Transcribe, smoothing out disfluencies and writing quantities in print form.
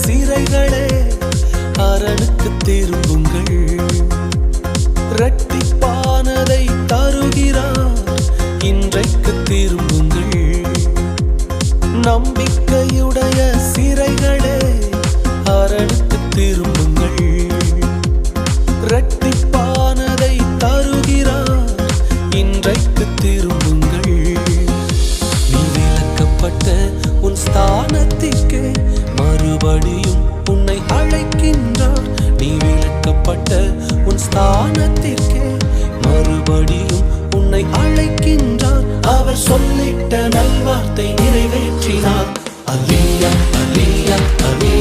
சிறைகளே அரணுக்கு திரும்புங்கள். இரட்டிப்பானதை தருகிறார், இன்றைக்கு திரும்புங்கள். நம்பிக்கையுடைய சிறைகளே அரணுக்கு திரும்புங்கள். இரட்டிப்பானதை தருகிறார், இன்றைக்கு திரும்புங்கள். நீ விலக்கப்பட்ட உன் ஸ்தானத்திற்கே மறுபடியும் உன்னை அழைக்கின்றார். நீ விலக்கப்பட்ட உன் ஸ்தானத்திற்கே மறுபடியும் உன்னை அழைக்கின்றார். அவர் சொல்லிட்ட நல்வார்த்தை நிறைவேற்றினார். அல்லேலூயா.